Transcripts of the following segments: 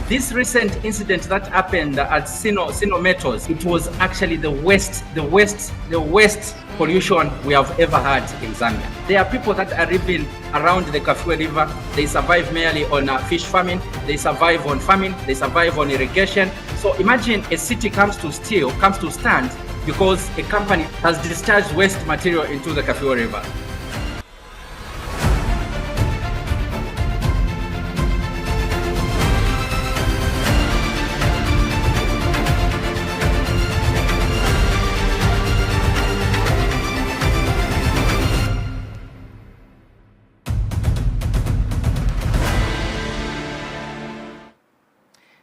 This recent incident that happened at Sino-metals, it was actually the worst pollution we have ever had in Zambia. There are people that are living around the Kafue River. They survive merely on fish farming. They survive on farming. They survive on irrigation. So imagine a city comes to stand because a company has discharged waste material into the Kafue River.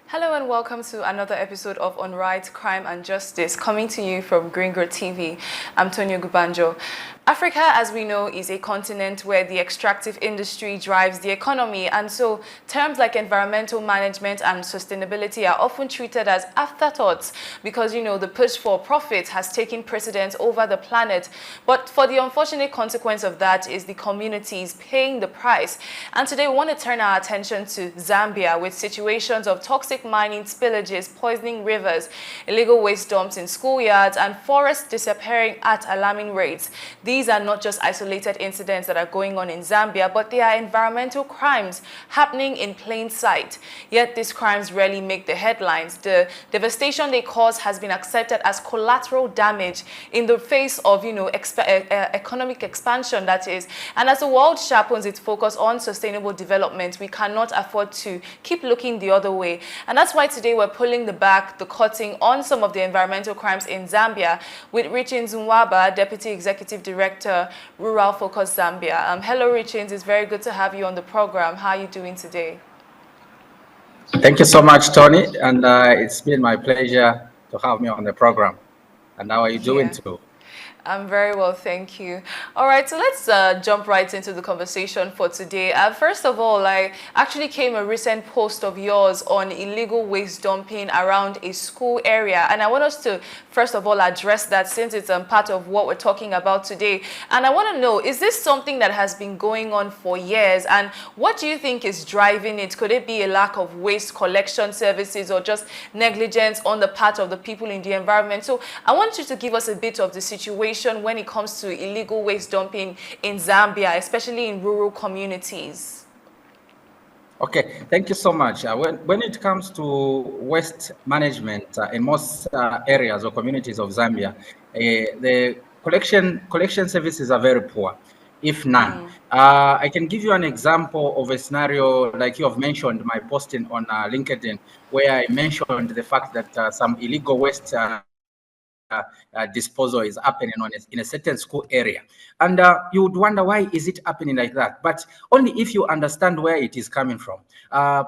Hello and welcome to another episode of On Rights, Crime and Justice, coming to you from Gringo TV. I'm Tonya Gubanjo. Africa, as we know, is a continent where the extractive industry drives the economy, and so terms like environmental management and sustainability are often treated as afterthoughts because, you know, the push for profit has taken precedence over the planet. But for the unfortunate consequence of that is the communities paying the price. And today we want to turn our attention to Zambia with situations of toxic mining spillages, poisoning rivers, illegal waste dumps in schoolyards, and forests disappearing at alarming rates. These are not just isolated incidents that are going on in Zambia, but they are environmental crimes happening in plain sight. Yet these crimes rarely make the headlines. The devastation they cause has been accepted as collateral damage in the face of, you know, economic expansion, that is. And as the world sharpens its focus on sustainable development, we cannot afford to keep looking the other way. And that's why today we're pulling the curtain on some of the environmental crimes in Zambia with Richins Nwaba, Deputy Executive Director, Rural Focus Zambia. Hello, Richins. It's very good to have you on the program. How are you doing today? Thank you so much, Tony. And it's been my pleasure to have me on the program. And how are you doing too? I'm very well, thank you. All right, so let's jump right into the conversation for today. First of all, I actually came a recent post of yours on illegal waste dumping around a school area. And I want us to, first of all, address that since it's part of what we're talking about today. And I want to know, is this something that has been going on for years? And what do you think is driving it? Could it be a lack of waste collection services or just negligence on the part of the people in the environment? So I want you to give us a bit of the situation when it comes to illegal waste dumping in Zambia, especially in rural communities. Okay, thank you so much. When it comes to waste management in most areas or communities of Zambia, the collection services are very poor, if none. I can give you an example of a scenario like you have mentioned, my posting on LinkedIn, where I mentioned the fact that some illegal waste disposal is happening in a certain school area, and you would wonder why is it happening like that, but only if you understand where it is coming from.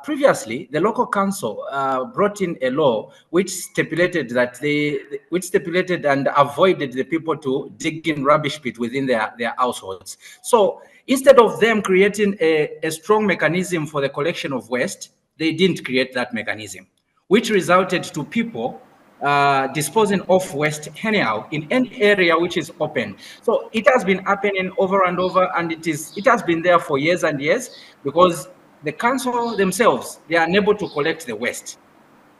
Previously, the local council brought in a law which stipulated and avoided the people to dig in rubbish pit within their households. So instead of them creating a strong mechanism for the collection of waste, they didn't create that mechanism, which resulted to people disposing of waste anyhow in any area which is open. So it has been happening over and over, and it has been there for years and years because the council themselves, they are unable to collect the waste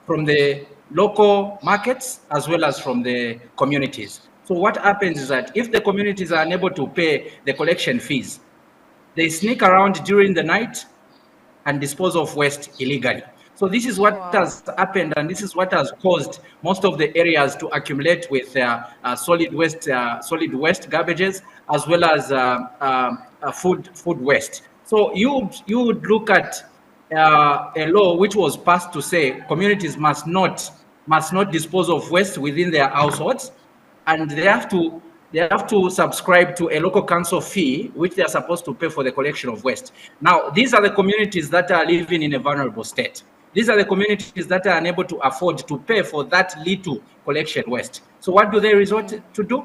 from the local markets as well as from the communities. So what happens is that if the communities are unable to pay the collection fees, they sneak around during the night and dispose of waste illegally. So this is what has happened, and this is what has caused most of the areas to accumulate with solid waste garbages, as well as food waste. So you would look at a law which was passed to say communities must not dispose of waste within their households, and they have to subscribe to a local council fee, which they are supposed to pay for the collection of waste. Now, these are the communities that are living in a vulnerable state. These are the communities that are unable to afford to pay for that little collection waste. So what do they resort to do?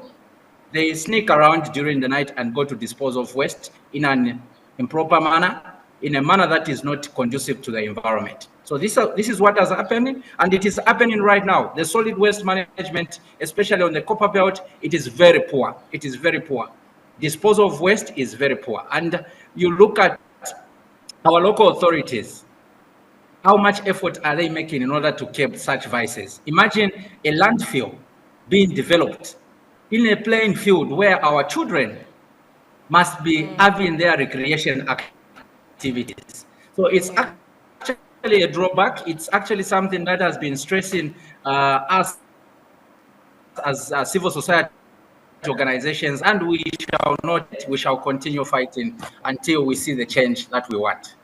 They sneak around during the night and go to dispose of waste in an improper manner, in a manner that is not conducive to the environment. So this is what is happening, and it is happening right now. The solid waste management, especially on the Copper Belt, it is very poor. It is very poor. Disposal of waste is very poor. And you look at our local authorities, How much effort are they making in order to curb such vices? Imagine a landfill being developed in a playing field where our children must be having their recreation activities. So it's actually a drawback. It's actually something that has been stressing us as civil society organizations, and we shall continue fighting until we see the change that we want.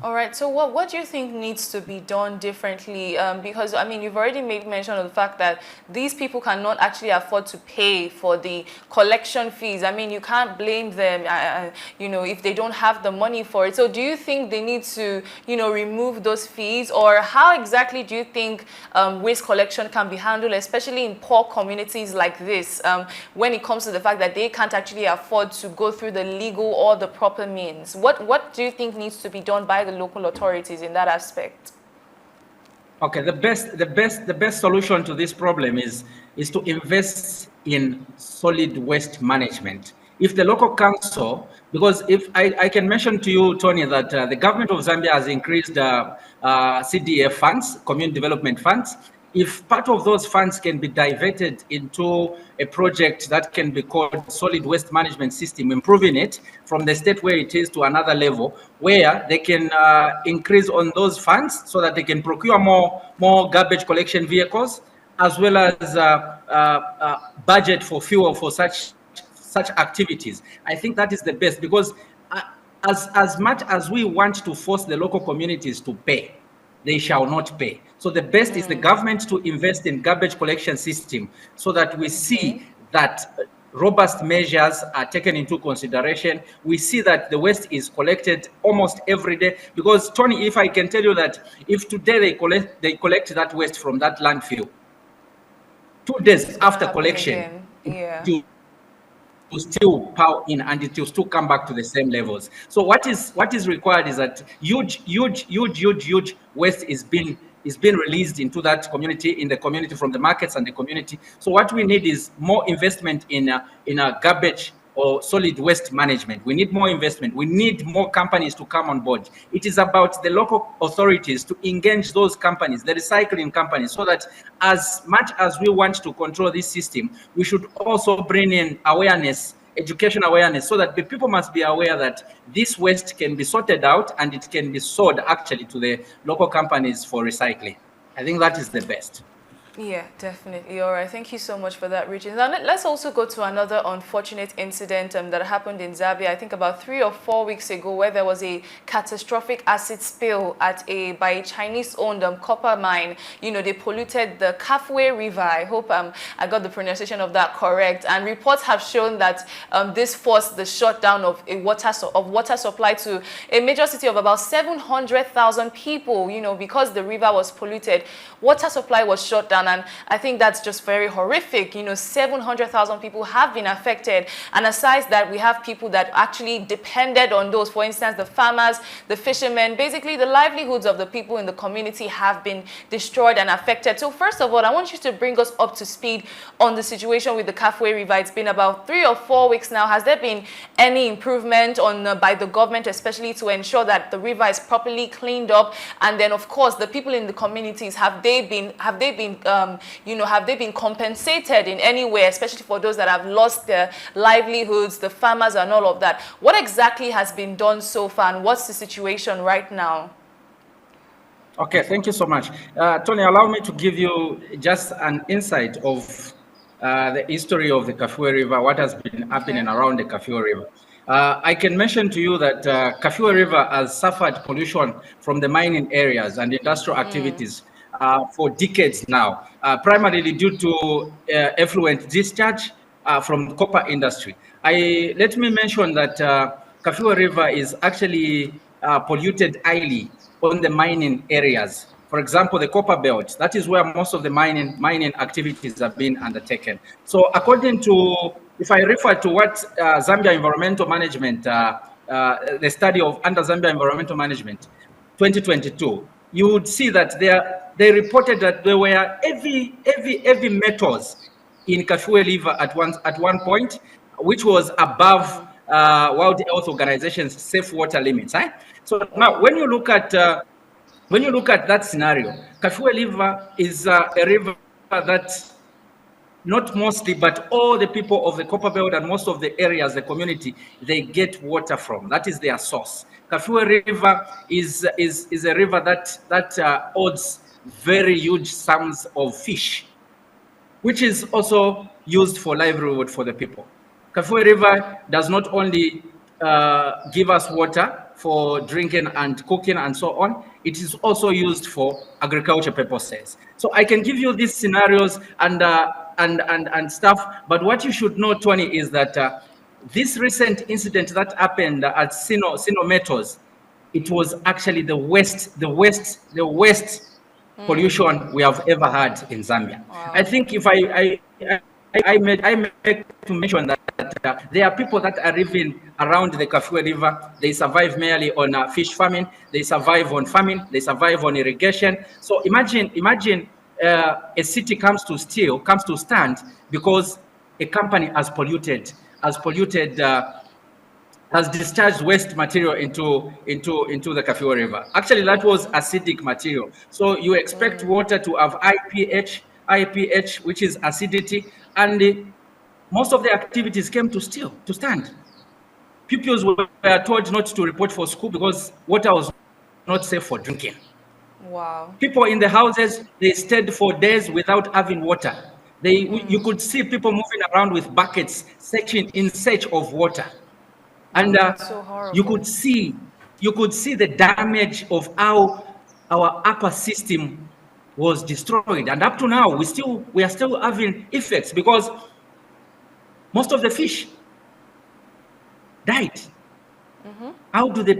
All right. So what do you think needs to be done differently? Because, I mean, you've already made mention of the fact that these people cannot actually afford to pay for the collection fees. I mean, you can't blame them, you know, if they don't have the money for it. So do you think they need to, you know, remove those fees? Or how exactly do you think waste collection can be handled, especially in poor communities like this, when it comes to the fact that they can't actually afford to go through the legal or the proper means? What do you think needs to be done by the local authorities in that aspect? Okay, the best solution to this problem is to invest in solid waste management. If the local council, because if I can mention to you, Tony, that the government of Zambia has increased CDF funds, community development funds. If part of those funds can be diverted into a project that can be called solid waste management system, improving it from the state where it is to another level, where they can increase on those funds so that they can procure more garbage collection vehicles, as well as budget for fuel for such activities. I think that is the best, because as much as we want to force the local communities to pay, they shall not pay. So the best is the government to invest in garbage collection system so that we see that robust measures are taken into consideration. We see that the waste is collected almost every day. Because, Tony, if I can tell you that if today they collect that waste from that landfill, 2 days after collection, it will still power in and it will still come back to the same levels. So what is required is that huge waste is being released into that community, in the community, from the markets and the community. So what we need is more investment in a garbage or solid waste management. We need more investment. We need more companies to come on board. It is about the local authorities to engage those companies, the recycling companies, so that as much as we want to control this system, we should also bring in awareness, education awareness, so that the people must be aware that this waste can be sorted out and it can be sold actually to the local companies for recycling. I think that is the best. Yeah, definitely. All right. Thank you so much for that, Richard. Now, let's also go to another unfortunate incident that happened in Zambia, I think about 3 or 4 weeks ago, where there was a catastrophic acid spill by a Chinese-owned copper mine. You know, they polluted the Kafue River. I hope I got the pronunciation of that correct. And reports have shown that this forced the shutdown of water supply to a major city of about 700,000 people, you know, because the river was polluted. Water supply was shut down. And I think that's just very horrific. You know, 700,000 people have been affected. And aside that, we have people that actually depended on those. For instance, the farmers, the fishermen, basically the livelihoods of the people in the community have been destroyed and affected. So first of all, I want you to bring us up to speed on the situation with the Kafue River. It's been about 3 or 4 weeks now. Has there been any improvement by the government, especially to ensure that the river is properly cleaned up? And then, of course, the people in the communities, have they been compensated in any way, especially for those that have lost their livelihoods, the farmers and all of that? What exactly has been done so far, and what's the situation right now? Okay, thank you so much. Tony, allow me to give you just an insight of the history of the Kafue River, what has been happening around the Kafue River. I can mention to you that Kafue River has suffered pollution from the mining areas and industrial activities for decades now, primarily due to effluent discharge from the copper industry. Let me mention that Kafue River is actually polluted highly on the mining areas. For example, the copper belt, that is where most of the mining activities have been undertaken. So according to, if I refer to what Zambia Environmental Management, the study of under Zambia Environmental Management 2022, you would see that they reported that there were heavy metals in Kafue River at one point, which was above World Health Organization's safe water limits. So now, when you look at when you look at that scenario, Kafue River is a river that not mostly, but all the people of the Copper Belt and most of the areas, the community, they get water from. That is their source. Kafue River is a river that holds very huge sums of fish, which is also used for livelihood for the people. Kafue River does not only give us water for drinking and cooking and so on, it is also used for agriculture purposes. So I can give you these scenarios and stuff, but what you should know, Tony, is that this recent incident that happened at Sino-metals, it was actually the worst pollution we have ever had in Zambia. Wow. I think if I make to mention that there are people that are living around the Kafue River. They survive merely on fish farming. They survive on farming. They survive on irrigation. So imagine a city comes to stand because a company has discharged waste material into the Kafue River. Actually, that was acidic material. So you expect water to have IPH, which is acidity, and most of the activities came to stand. Pupils were told not to report for school because water was not safe for drinking. Wow. People in the houses, they stayed for days without having water. You could see people moving around with buckets, in search of water. And so you could see the damage of how our upper system was destroyed. And up to now, we are still having effects because most of the fish died. How do the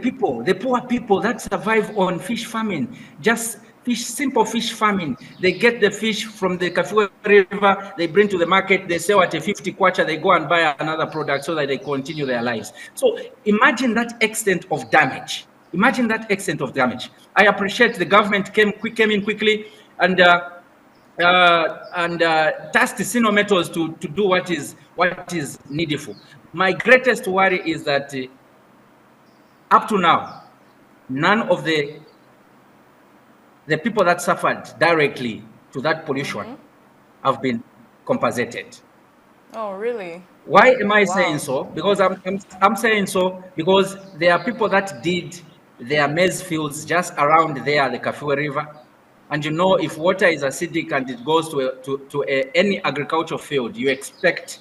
poor people that survive on fish farming, just simple fish farming, they get the fish from the Kafue River, they bring to the market, they sell at a 50 kwacha, they go and buy another product so that they continue their lives. So imagine that extent of damage. I appreciate the government came in quickly and tasked the Sino-metals to do what is needful. My greatest worry is that up to now, none of the people that suffered directly to that pollution have been compensated. Oh, really? Why am I saying so? Because I'm saying so because there are people that did their maize fields just around there, the Kafue River. And if water is acidic and it goes to any agricultural field, you expect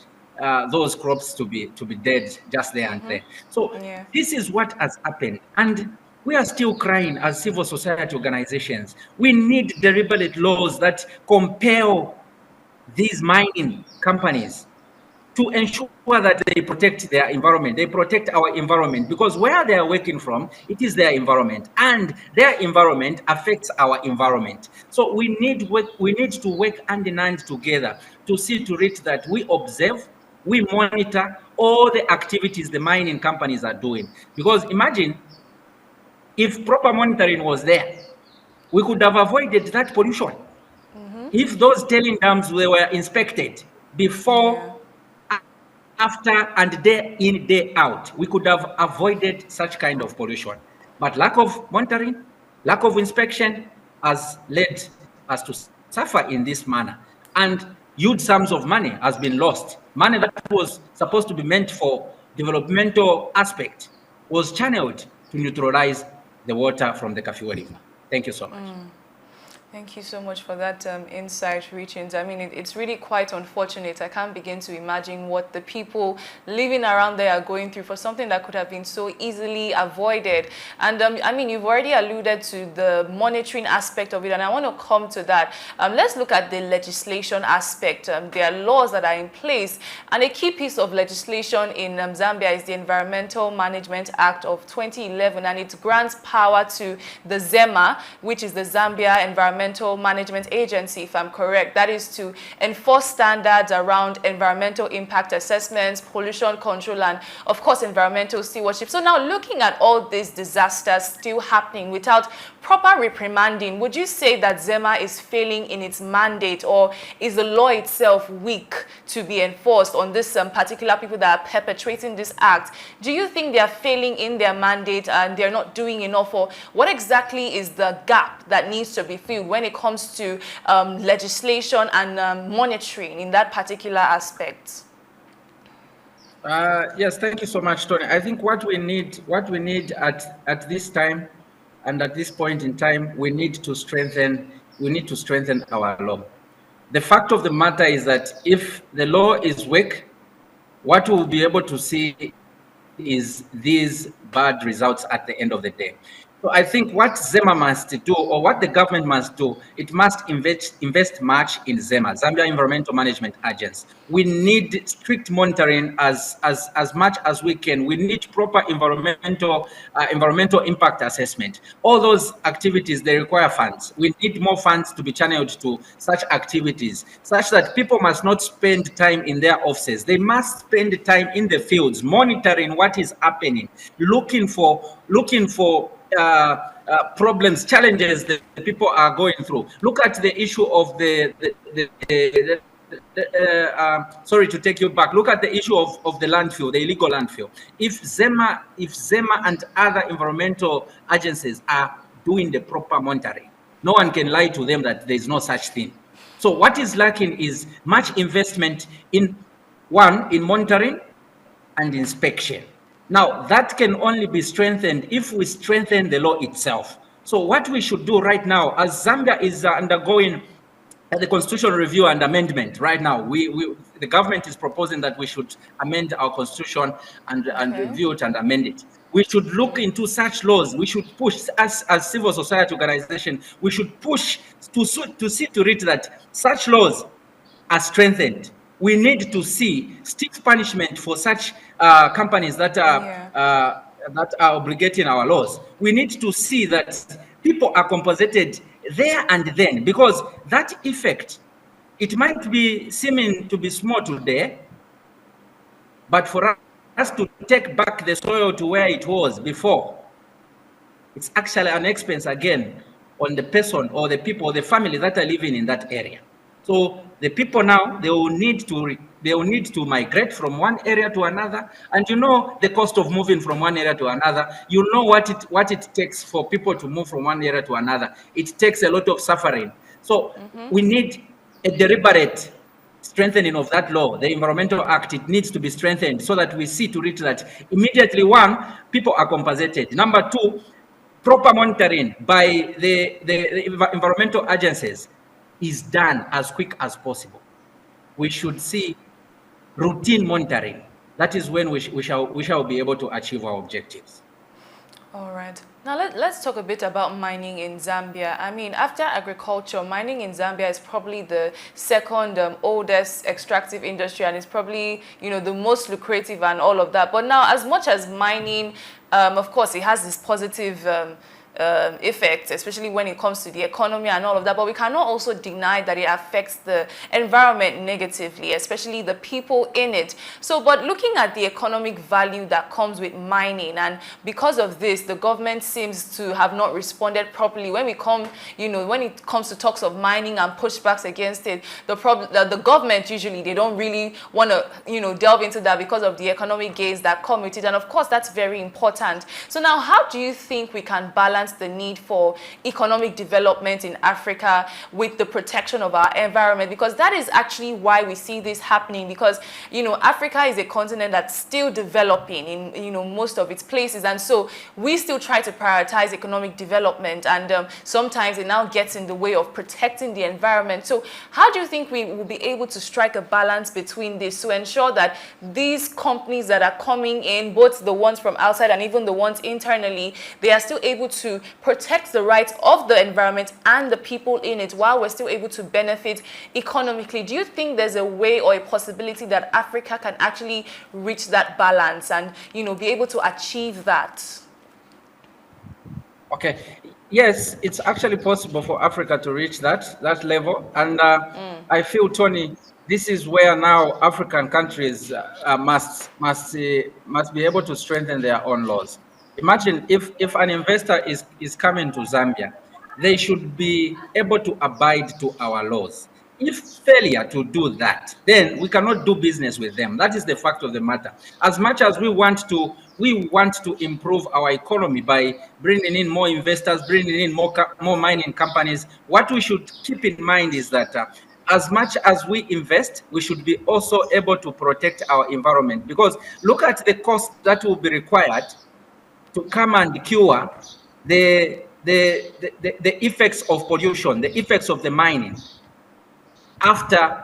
those crops to be dead just there and there. So this is what has happened. And we are still crying as civil society organizations. We need deliberate laws that compel these mining companies to ensure that they protect their environment, they protect our environment, because where they are working from, it is their environment, and their environment affects our environment. So we need to work hand in hand together to see to it that we observe, we monitor all the activities the mining companies are doing. Because imagine if proper monitoring was there, we could have avoided that pollution. If those tailing dams were inspected before, after, and day in, day out, we could have avoided such kind of pollution. But lack of monitoring, lack of inspection has led us to suffer in this manner. And huge sums of money has been lost. Money that was supposed to be meant for developmental aspect was channeled to neutralize the water from the Kafue River. Thank you so much. Thank you so much for that insight, Richards. I mean, it's really quite unfortunate. I can't begin to imagine what the people living around there are going through for something that could have been so easily avoided. And I mean, you've already alluded to the monitoring aspect of it, and I want to come to that. Let's look at the legislation aspect. There are laws that are in place, and a key piece of legislation in Zambia is the Environmental Management Act of 2011, and it grants power to the ZEMA, which is the Zambia Environmental Environmental Management Agency, if I'm correct. That is to enforce standards around environmental impact assessments, pollution control, and of course environmental stewardship. So now looking at all these disasters still happening without proper reprimanding, would you say that ZEMA is failing in its mandate, or is the law itself weak to be enforced on this particular people that are perpetrating this act? Do you think they are failing in their mandate and they're not doing enough, or what exactly is the gap that needs to be filled when it comes to legislation and monitoring in that particular aspect? Yes, thank you so much, Tony. I think what we need at this time and at this point in time, we need to strengthen our law. The fact of the matter is that if the law is weak, what we'll be able to see is these bad results at the end of the day. So I think what ZEMA must do, or what the government must do, it must invest much in ZEMA, Zambia Environmental Management Agency. We need strict monitoring as much as we can. We need proper environmental impact assessment. All those activities, they require funds. We need more funds to be channeled to such activities, such that people must not spend time in their offices. They must spend time in the fields, monitoring what is happening, looking for problems, challenges that the people are going through. Look at the issue of sorry to take you back. Look at the issue of the landfill, the illegal landfill. If ZEMA and other environmental agencies are doing the proper monitoring, no one can lie to them that there is no such thing. So what is lacking is much investment in monitoring and inspection. Now, that can only be strengthened if we strengthen the law itself. So what we should do right now, as Zambia is undergoing the constitutional review and amendment right now, the government is proposing that we should amend our constitution and review it and amend it. We should look into such laws. We should push, as civil society organization, we should push to see to it that such laws are strengthened. We need to see stiff punishment for such companies that are obligating our laws. We need to see that people are compensated there and then, because that effect, it might be seeming to be small today, but for us to take back the soil to where it was before, it's actually an expense again on the person or the people, the family that are living in that area. So the people now, they will need to migrate from one area to another, and you know the cost of moving from one area to another. You know what it takes for people to move from one area to another. It takes a lot of suffering. So we need a deliberate strengthening of that law, the Environmental Act. It needs to be strengthened so that we see to it that immediately, one, people are compensated. Number two, proper monitoring by the environmental agencies is done as quick as possible. We should see routine monitoring. That is when we shall be able to achieve our objectives. All right. Now let's talk a bit about mining in Zambia. I mean, after agriculture, mining in Zambia is probably the second oldest extractive industry, and it's probably, you know, the most lucrative and all of that. But now, as much as mining, of course, it has this positive effects, especially when it comes to the economy and all of that, but we cannot also deny that it affects the environment negatively, especially the people in it. So, but looking at the economic value that comes with mining, and because of this, the government seems to have not responded properly. When we come, you know, when it comes to talks of mining and pushbacks against it, the government usually, they don't really want to, you know, delve into that because of the economic gains that come with it, and of course that's very important. So now, how do you think we can balance the need for economic development in Africa with the protection of our environment? Because that is actually why we see this happening, because, you know, Africa is a continent that's still developing in, you know, most of its places, and so we still try to prioritize economic development, and sometimes it now gets in the way of protecting the environment. So how do you think we will be able to strike a balance between this to ensure that these companies that are coming in, both the ones from outside and even the ones internally, they are still able to protect the rights of the environment and the people in it while we're still able to benefit economically? Do you think there's a way or a possibility that Africa can actually reach that balance and, you know, be able to achieve that? Okay, Yes, it's actually possible for Africa to reach that level, and I feel, Tony, this is where now African countries must be able to strengthen their own laws. Imagine if an investor is coming to Zambia, they should be able to abide to our laws. If failure to do that, then we cannot do business with them. That is the fact of the matter. As much as we want to improve our economy by bringing in more investors, bringing in more mining companies. What we should keep in mind is that as much as we invest, we should be also able to protect our environment, because look at the cost that will be required to come and cure the effects of pollution, the effects of the mining after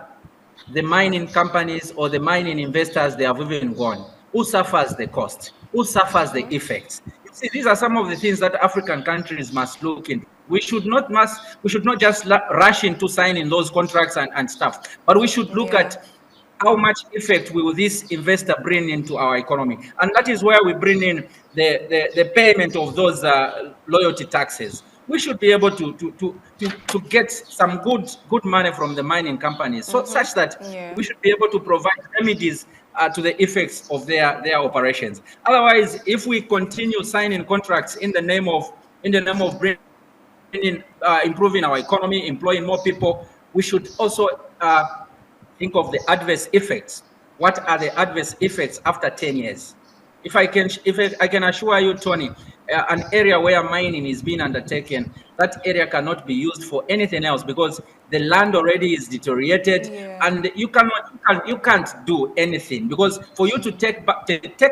the mining companies or the mining investors, they have even gone. Who suffers the cost? Who suffers the effects? You see, these are some of the things that African countries must look into. We should not just rush into signing those contracts and stuff, but we should look Yeah. at how much effect will this investor bring into our economy. And that is where we bring in the payment of those loyalty taxes. We should be able to get some good money from the mining companies, so such that Yeah. we should be able to provide remedies to the effects of their operations. Otherwise, if we continue signing contracts in the name of bringing improving our economy, employing more people, we should also think of the adverse effects. What are the adverse effects after 10 years? If I can assure you, Tony, an area where mining is being undertaken, that area cannot be used for anything else, because the land already is deteriorated, Yeah. and you can't do anything, because for you to take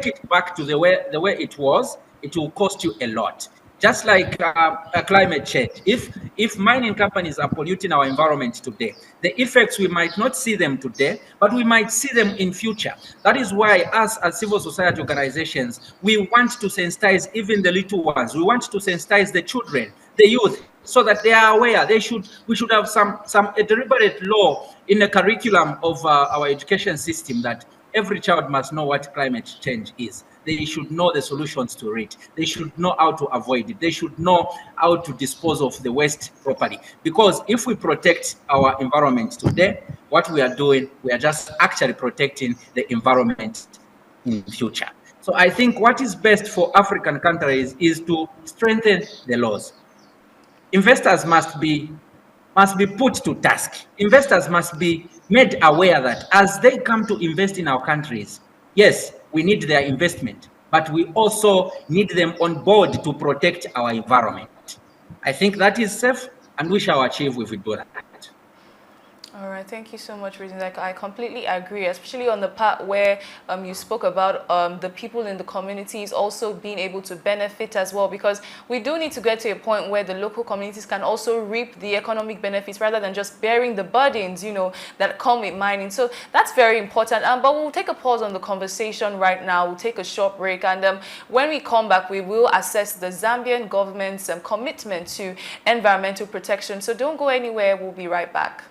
it back to the way it was, it will cost you a lot. Just like climate change. If mining companies are polluting our environment today, the effects, we might not see them today, but we might see them in future. That is why us as civil society organizations, we want to sensitize even the little ones. We want to sensitize the children, the youth, so that they are aware. We should have a deliberate law in the curriculum of our education system, that every child must know what climate change is. They should know the solutions to it. They should know how to avoid it. They should know how to dispose of the waste properly. Because if we protect our environment today, what we are doing, we are just actually protecting the environment in future. So I think what is best for African countries is to strengthen the laws. Investors must be put to task. Investors must be made aware that as they come to invest in our countries, yes, we need their investment, but we also need them on board to protect our environment. I think that is safe, and we shall achieve if we do that. All right, thank you so much, Reason. Like, I completely agree, especially on the part where you spoke about the people in the communities also being able to benefit as well, because we do need to get to a point where the local communities can also reap the economic benefits rather than just bearing the burdens, you know, that come with mining. So that's very important. But we'll take a pause on the conversation right now. We'll take a short break, and when we come back, we will assess the Zambian government's commitment to environmental protection. So don't go anywhere. We'll be right back.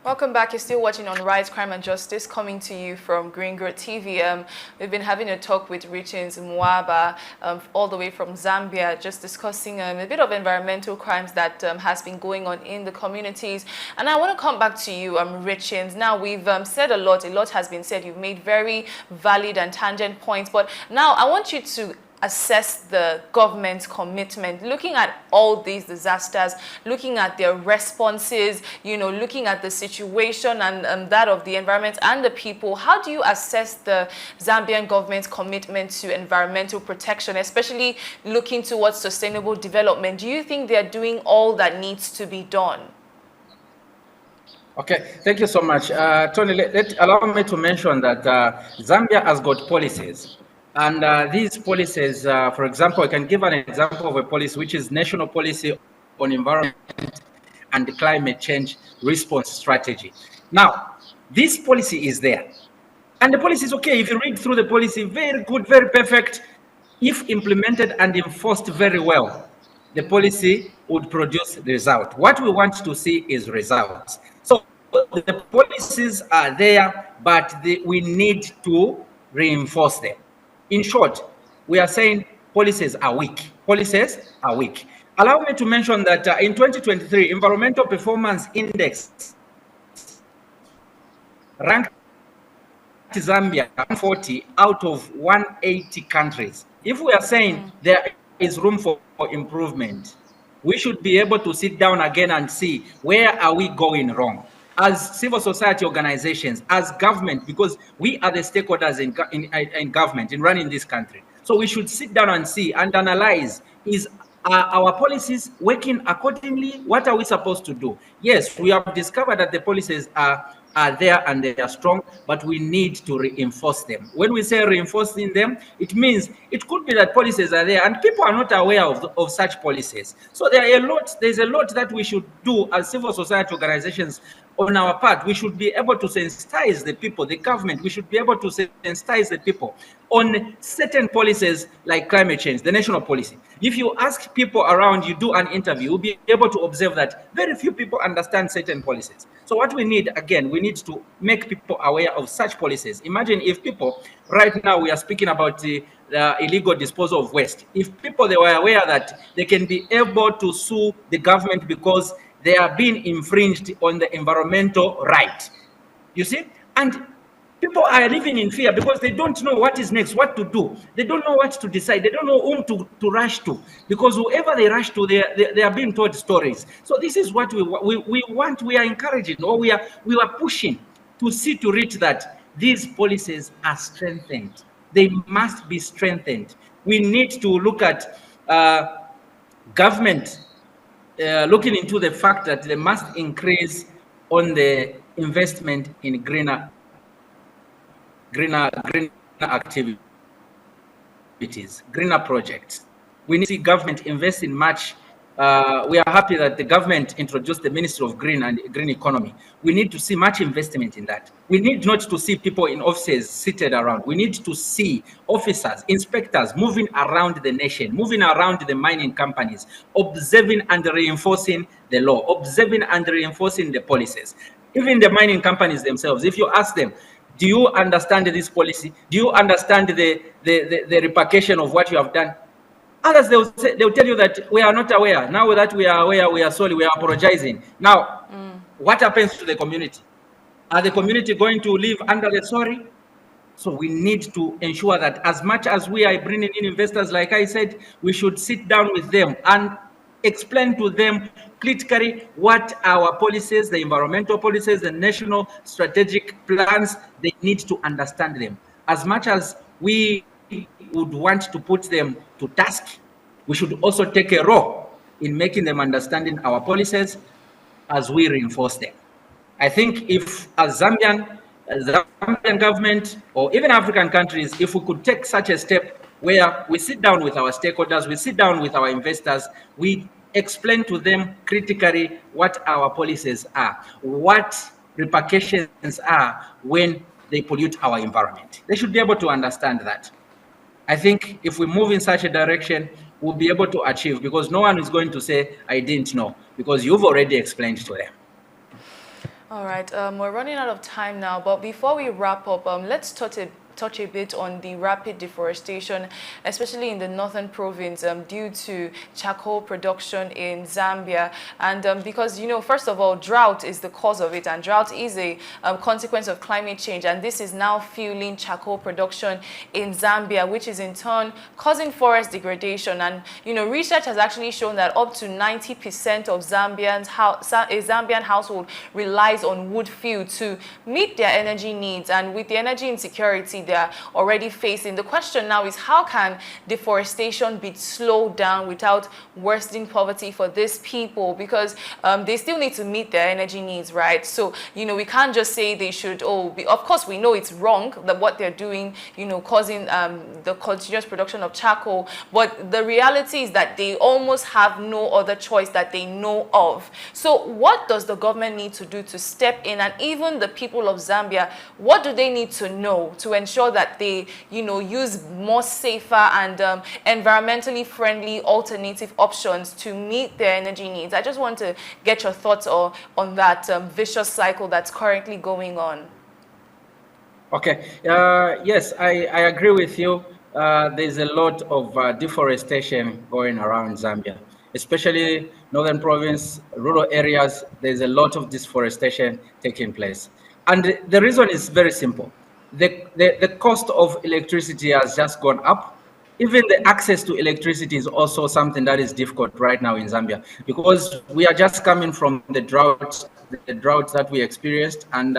Welcome back. You're still watching On Rights, Crime and Justice, coming to you from Green Growth TV. We've been having a talk with Richins Mwaba, all the way from Zambia, just discussing a bit of environmental crimes that has been going on in the communities. And I want to come back to you, Richins. Now, we've said a lot has been said. You've made very valid and tangent points. But now I want you to assess the government's commitment, looking at all these disasters, looking at their responses, you know, looking at the situation and that of the environment and the people? How do you assess the Zambian government's commitment to environmental protection, especially looking towards sustainable development? Do you think they're doing all that needs to be done? Okay, thank you so much. Tony, allow me to mention that Zambia has got policies. And these policies, for example, I can give an example of a policy which is National Policy on Environment and Climate Change Response Strategy. Now, this policy is there. And the policy is okay. If you read through the policy, very good, very perfect. If implemented and enforced very well, the policy would produce the result. What we want to see is results. So the policies are there, but we need to reinforce them. In short, we are saying policies are weak. Policies are weak. Allow me to mention that in 2023, Environmental Performance Index ranked Zambia 140 out of 180 countries. If we are saying there is room for improvement, we should be able to sit down again and see where are we going wrong as civil society organizations, as government, because we are the stakeholders in government, in running this country. So we should sit down and see and analyze, are our policies working accordingly? What are we supposed to do? Yes, we have discovered that the policies are there and they are strong, but we need to reinforce them. When we say reinforcing them, it means it could be that policies are there and people are not aware of such policies. So there's a lot that we should do as civil society organizations on our part. We should be able to sensitize the people, the government. We should be able to sensitize the people on certain policies like climate change, the national policy. If you ask people around, you do an interview, you'll be able to observe that very few people understand certain policies. So what we need, again, we need to make people aware of such policies. Imagine if people, right now we are speaking about the illegal disposal of waste. If people, they were aware that they can be able to sue the government because they are being infringed on the environmental right. You see? And people are living in fear because they don't know what is next, what to do. They don't know what to decide. They don't know whom to rush to, because whoever they rush to, they are being told stories. So this is what we want. We are encouraging, or we are pushing to see to reach that these policies are strengthened. They must be strengthened. We need to look at government looking into the fact that they must increase on the investment in greener activities, greener projects. We need to see government invest in much. We are happy that the government introduced the Ministry of Green and Green Economy. We need to see much investment in that. We need not to see people in offices seated around. We need to see officers, inspectors moving around the nation, moving around the mining companies, observing and reinforcing the law, observing and reinforcing the policies. Even the mining companies themselves, if you ask them, do you understand this policy? Do you understand the repercussion of what you have done? Others, they'll tell you that we are not aware. Now that we are aware, we are sorry, we are apologizing. Now, what happens to the community? Are the community going to live under the sorry? So we need to ensure that as much as we are bringing in investors, like I said, we should sit down with them and explain to them critically what our policies, the environmental policies, the national strategic plans, they need to understand them. As much as we would want to put them to task, we should also take a role in making them understanding our policies as we reinforce them. I think if as Zambian government or even African countries, if we could take such a step where we sit down with our stakeholders, we sit down with our investors, we explain to them critically what our policies are, what repercussions are when they pollute our environment. They should be able to understand that. I think if we move in such a direction, we'll be able to achieve, because no one is going to say, I didn't know, because you've already explained to them. All right, we're running out of time now, but before we wrap up, let's touch touch a bit on the rapid deforestation, especially in the northern province, due to charcoal production in Zambia. And because, you know, first of all, drought is the cause of it, and drought is a consequence of climate change. And this is now fueling charcoal production in Zambia, which is in turn causing forest degradation. And, you know, research has actually shown that up to 90% of a Zambian household relies on wood fuel to meet their energy needs. And with the energy insecurity they're already facing, the question now is, how can deforestation be slowed down without worsening poverty for these people? Because they still need to meet their energy needs, right? So, you know, we can't just say they should, of course we know it's wrong that what they're doing, you know, causing the continuous production of charcoal, but the reality is that they almost have no other choice that they know of. So what does the government need to do to step in? And even the people of Zambia, what do they need to know to ensure that they, you know, use more safer and environmentally friendly alternative options to meet their energy needs? I just want to get your thoughts on that vicious cycle that's currently going on. Okay. Yes, I agree with you. There's a lot of deforestation going around Zambia, especially northern province, rural areas. There's a lot of deforestation taking place. And the reason is very simple. The cost of electricity has just gone up. Even the access to electricity is also something that is difficult right now in Zambia, because we are just coming from the drought that we experienced, and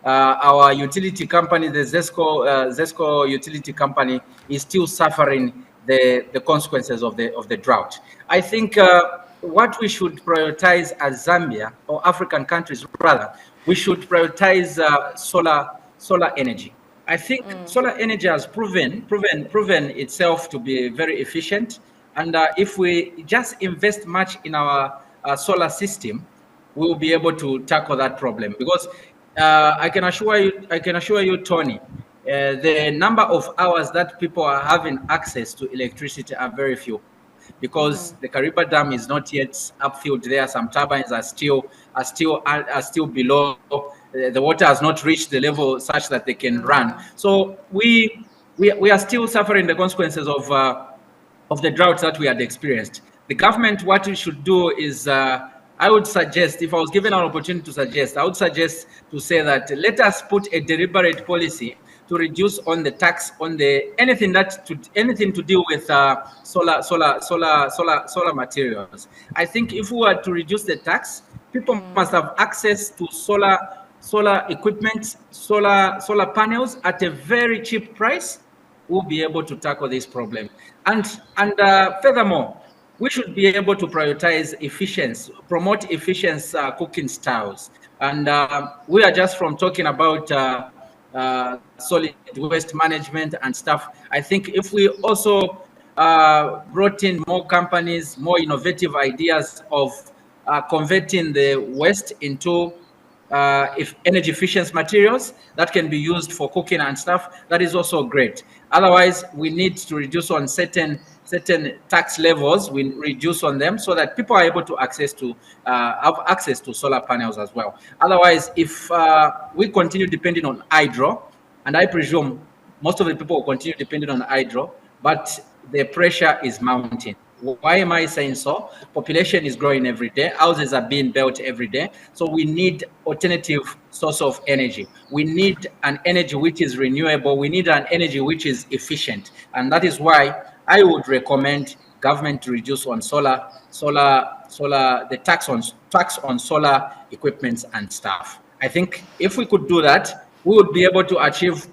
our utility company, the Zesco utility company, is still suffering the consequences of the drought. I think what we should prioritize as Zambia, or African countries rather, we should prioritize solar energy. I think solar energy has proven itself to be very efficient, and if we just invest much in our solar system, we will be able to tackle that problem. Because I can assure you, Tony, the number of hours that people are having access to electricity are very few, because the Kariba Dam is not yet upfilled. There, some turbines are still below. The water has not reached the level such that they can run. So we are still suffering the consequences of the drought that we had experienced. The government, what we should do is, I would suggest, if I was given an opportunity to suggest, I would suggest to say that let us put a deliberate policy to reduce on the tax on the anything to do with solar materials. I think if we were to reduce the tax, people must have access to solar equipment, solar panels at a very cheap price. We'll be able to tackle this problem. And furthermore, we should be able to prioritize efficiency, promote efficient cooking styles. And we are just from talking about solid waste management and stuff. I think if we also brought in more companies, more innovative ideas of converting the waste into energy efficient materials that can be used for cooking and stuff, that is also great. Otherwise, we need to reduce on certain tax levels. We reduce on them so that people are able to have access to solar panels as well. Otherwise, if we continue depending on hydro, and I presume most of the people will continue depending on hydro, but the pressure is mounting. Why am I saying so? Population is growing every day. Houses are being built every day. So we need alternative source of energy. We need an energy which is renewable. We need an energy which is efficient. And that is why I would recommend government to reduce on the tax on solar equipment and stuff. I think if we could do that, we would be able to achieve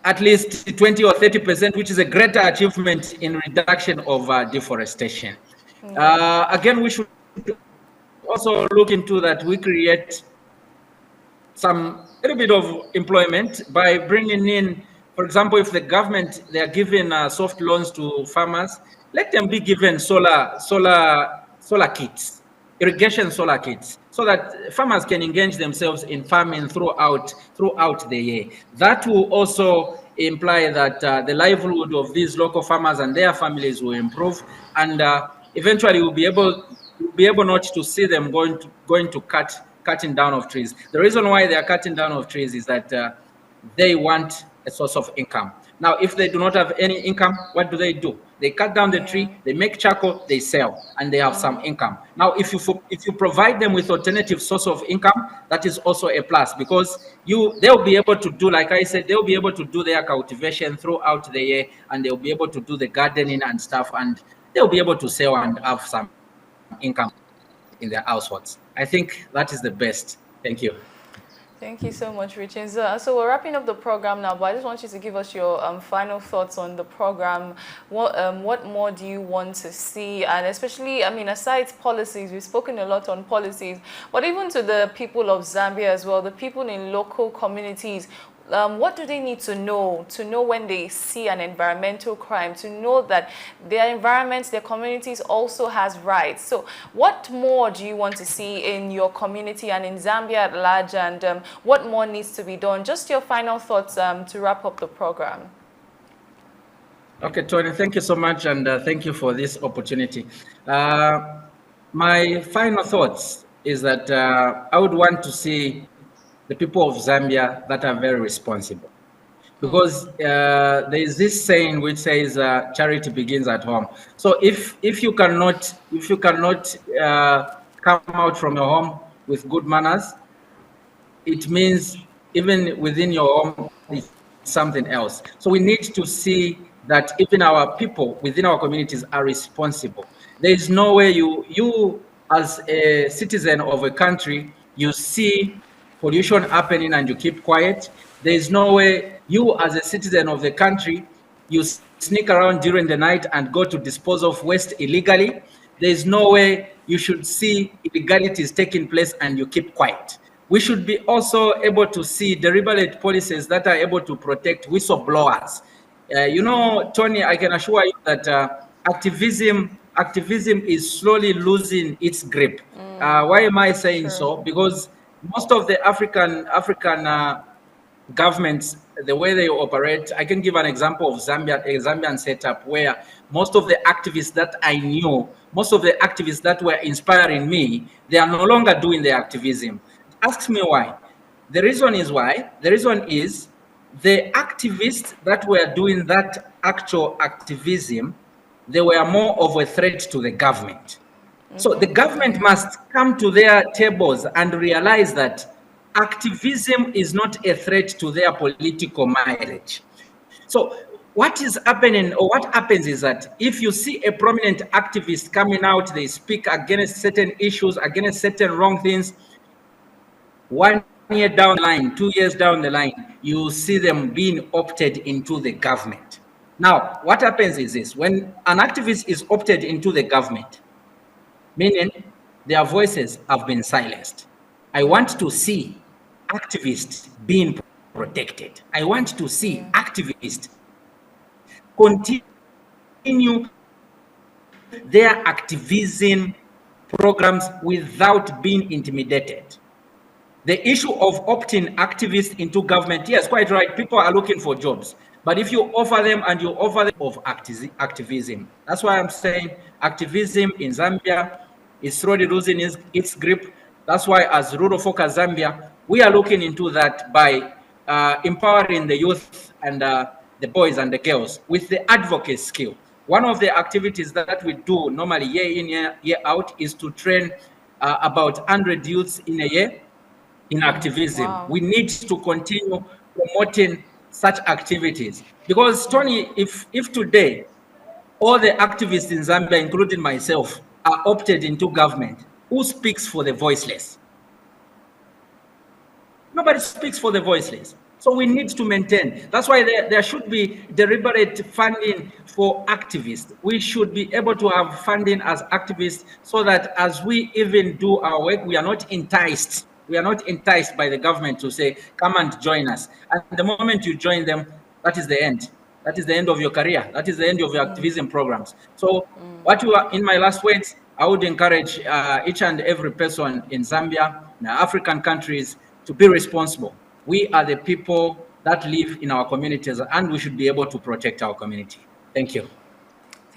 at least 20 or 30%, which is a greater achievement in reduction of deforestation. Again, we should also look into that. We create some little bit of employment by bringing in, for example, if the government, they are giving soft loans to farmers, let them be given solar kits, irrigation solar kits, so that farmers can engage themselves in farming throughout the year. That will also imply that the livelihood of these local farmers and their families will improve, and eventually we'll be able not to see them going to cutting down of trees. The reason why they are cutting down of trees is that they want a source of income. Now, if they do not have any income, what do? They cut down the tree, they make charcoal, they sell, and they have some income. Now, if you provide them with alternative source of income, that is also a plus, because they'll be able to do, like I said, they'll be able to do their cultivation throughout the year, and they'll be able to do the gardening and stuff, and they'll be able to sell and have some income in their households. I think that is the best. Thank you. Thank you so much, Richard. So we're wrapping up the program now, but I just want you to give us your final thoughts on the program. What more do you want to see? And especially, I mean, aside policies, we've spoken a lot on policies, but even to the people of Zambia as well, the people in local communities, what do they need to know when they see an environmental crime, to know that their environments, their communities also has rights? So what more do you want to see in your community and in Zambia at large, and what more needs to be done? Just your final thoughts to wrap up the program. Okay, Tony, thank you so much, and thank you for this opportunity. My final thoughts is that I would want to see the people of Zambia that are very responsible, because there is this saying which says charity begins at home. So if you cannot come out from your home with good manners, it means even within your home it's something else. So we need to see that even our people within our communities are responsible. There is no way you as a citizen of a country, you see pollution happening and you keep quiet. There is no way you as a citizen of the country, you sneak around during the night and go to dispose of waste illegally. There is no way you should see illegalities taking place and you keep quiet. We should be also able to see deliberate policies that are able to protect whistleblowers. You know, Tony, I can assure you that activism is slowly losing its grip. Why am I saying so? Because most of the African governments, the way they operate, I can give an example of Zambia, a Zambian setup where most of the activists that I knew, most of the activists that were inspiring me, they are no longer doing the activism. Ask me why. The reason is the activists that were doing that actual activism, they were more of a threat to the government. So the government must come to their tables and realize that activism is not a threat to their political mileage. So what is happening, or what happens is that if you see a prominent activist coming out, they speak against certain issues, against certain wrong things, 1 year down the line, 2 years down the line, you see them being opted into the government. Now, what happens is this: when an activist is opted into the government, meaning their voices have been silenced. I want to see activists being protected. I want to see activists continue their activism programs without being intimidated. The issue of opting activists into government, yes, quite right, people are looking for jobs. But if you offer them and you offer them of activism, that's why I'm saying activism in Zambia is slowly losing its grip. That's why as Rural Focus Zambia, we are looking into that by empowering the youth and the boys and the girls with the advocate skill. One of the activities that we do normally year in, year out is to train about 100 youths in a year in activism. Wow. We need to continue promoting such activities, because Tony, if today all the activists in Zambia, including myself, are opted into government, who speaks for the voiceless? Nobody speaks for the voiceless. So we need to maintain. That's why there should be deliberate funding for activists. We should be able to have funding as activists so that as we even do our work, we are not enticed. We are not enticed by the government to say, come and join us. And the moment you join them, that is the end. That is the end of your career. That is the end of your activism programs. So what you are, in my last words, I would encourage each and every person in Zambia, in African countries, to be responsible. We are the people that live in our communities, and we should be able to protect our community. Thank you.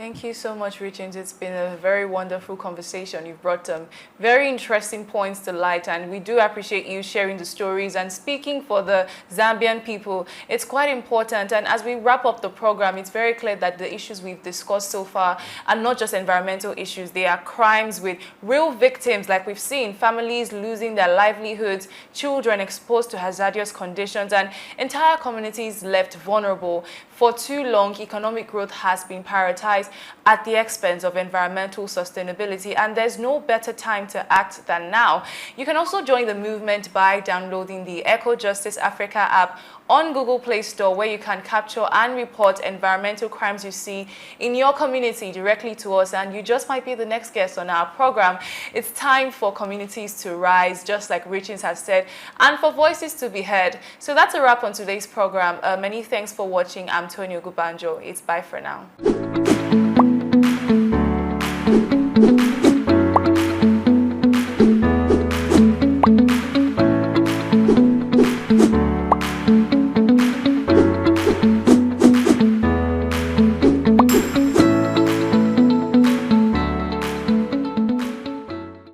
Thank you so much, Richard. It's been a very wonderful conversation. You've brought very interesting points to light, and we do appreciate you sharing the stories and speaking for the Zambian people. It's quite important, and as we wrap up the program, it's very clear that the issues we've discussed so far are not just environmental issues. They are crimes with real victims, like we've seen, families losing their livelihoods, children exposed to hazardous conditions, and entire communities left vulnerable. For too long, economic growth has been prioritized at the expense of environmental sustainability, and there's no better time to act than now. You can also join the movement by downloading the Eco Justice Africa app on Google Play Store, where you can capture and report environmental crimes you see in your community directly to us, and you just might be the next guest on our program. It's time for communities to rise, just like Richins has said, and for voices to be heard. So that's a wrap on today's program. Many thanks for watching. I'm Tonio Gubanjo. It's bye for now.